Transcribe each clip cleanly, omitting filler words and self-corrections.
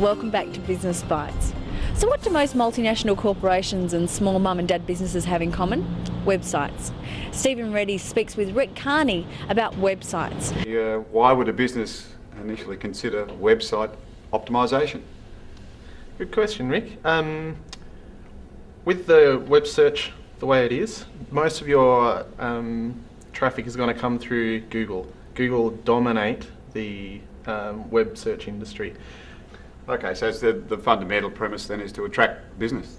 Welcome back to Business Bites. So what do most multinational corporations and small mum and dad businesses have in common? Websites. Stephen Reddy speaks with Rick Carney about websites. Why would a business initially consider website optimisation? Good question, Rick. With the web search the way it is, most of your traffic is going to come through Google. Google dominate the web search industry. Okay, so it's the fundamental premise then is to attract business,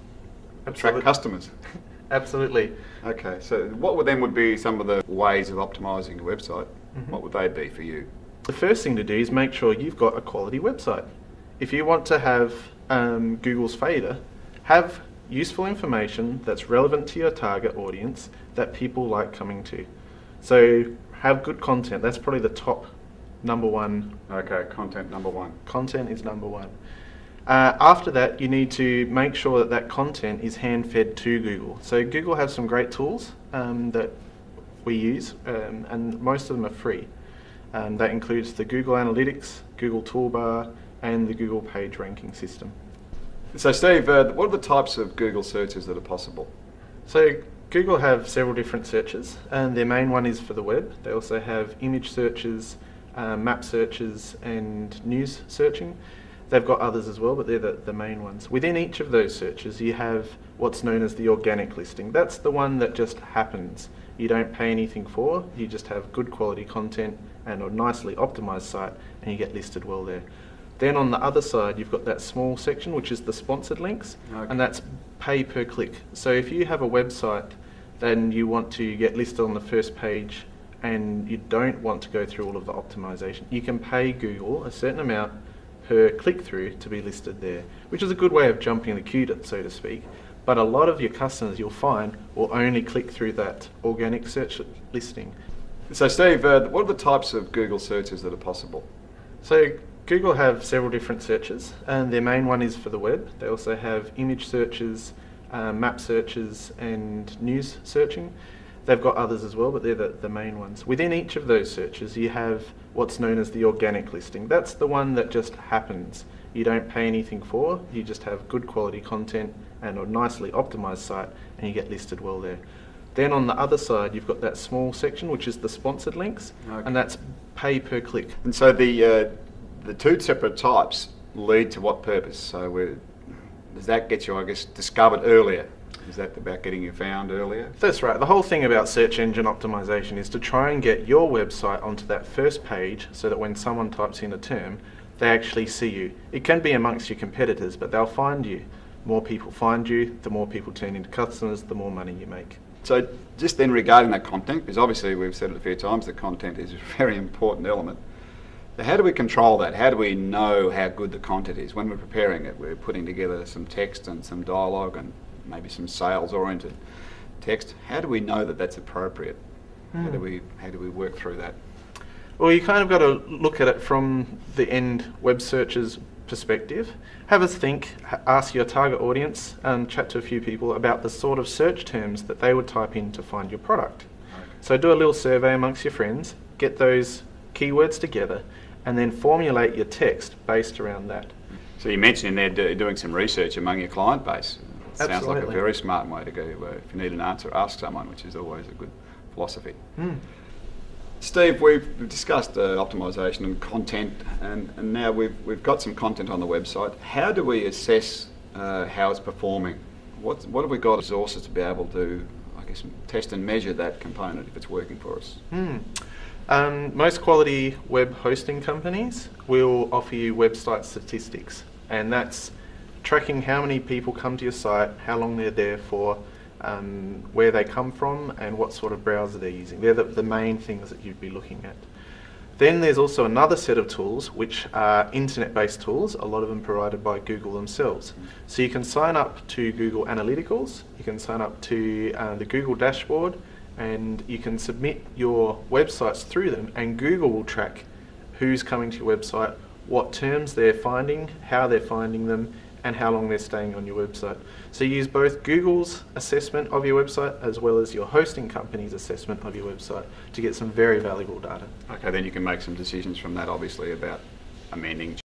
Absolutely. attract customers. Absolutely. Okay, so what would be some of the ways of optimising a website? What would they be for you? The first thing to do is make sure you've got a quality website. If you want to have Google's favour, have useful information that's relevant to your target audience that people like coming to. So have good content. That's probably the top number one. Okay, content number one. Content is number one. After that, you need to make sure that that content is hand-fed to Google. So Google has some great tools that we use, and most of them are free. That includes the Google Analytics, Google Toolbar, and the Google Page Ranking System. So Steve, what are the types of Google searches that are possible? So Google have several different searches, and their main one is for the web. They also have image searches, map searches, and news searching. They've got others as well, but they're the main ones. Within each of those searches, you have what's known as the organic listing. That's the one that just happens. You don't pay anything for, you just have good quality content and a nicely optimized site, and you get listed well there. Then on the other side, you've got that small section, which is the sponsored links, and that's pay per click. So if you have a website, then you want to get listed on the first page, and you don't want to go through all of the optimization, you can pay Google a certain amount per click-through to be listed there, which is a good way of jumping the queue, so to speak. But a lot of your customers, you'll find, will only click through that organic search listing. So Steve, what are the types of Google searches that are possible? So Google have several different searches, and their main one is for the web. They also have image searches, map searches, and news searching. They've got others as well, but they're the main ones. Within each of those searches, you have what's known as the organic listing. That's the one that just happens. You don't pay anything for, you just have good quality content and a nicely optimized site, and you get listed well there. Then on the other side, you've got that small section, which is the sponsored links, and that's pay per click. And so the two separate types lead to what purpose? So does that get you, I guess, discovered earlier? Is that about getting you found earlier? That's right. The whole thing about search engine optimization is to try and get your website onto that first page so that when someone types in a term, they actually see you. It can be amongst your competitors, but they'll find you. More people find you, the more people turn into customers, the more money you make. So just then regarding that content, because obviously we've said it a few times, the content is a very important element. How do we control that? How do we know how good the content is? When we're preparing it, we're putting together some text and some dialogue and maybe some sales-oriented text. How do we know that that's appropriate? How do we work through that? Well, you kind of got to look at it from the end web searcher's perspective. Have a think, ask your target audience, chat to a few people about the sort of search terms that they would type in to find your product. Okay. So do a little survey amongst your friends, get those keywords together, and then formulate your text based around that. So you mentioned in there doing some research among your client base. Sounds Absolutely. like a very smart way to go. If you need an answer, ask someone, which is always a good philosophy. Steve, we've discussed optimisation and content, and now we've got some content on the website. How do we assess how it's performing? What have we got resources to be able to, I guess, test and measure that component if it's working for us? Most quality web hosting companies will offer you website statistics, and that's tracking how many people come to your site, how long they're there for, where they come from, and what sort of browser they're using. They're the main things that you'd be looking at. Then there's also another set of tools which are internet-based tools, a lot of them provided by Google themselves. So you can sign up to Google Analyticals, you can sign up to the Google dashboard, and you can submit your websites through them, and Google will track who's coming to your website, what terms they're finding, how they're finding them, and how long they're staying on your website. So you use both Google's assessment of your website as well as your hosting company's assessment of your website to get some very valuable data. Okay, then you can make some decisions from that, obviously, about amending,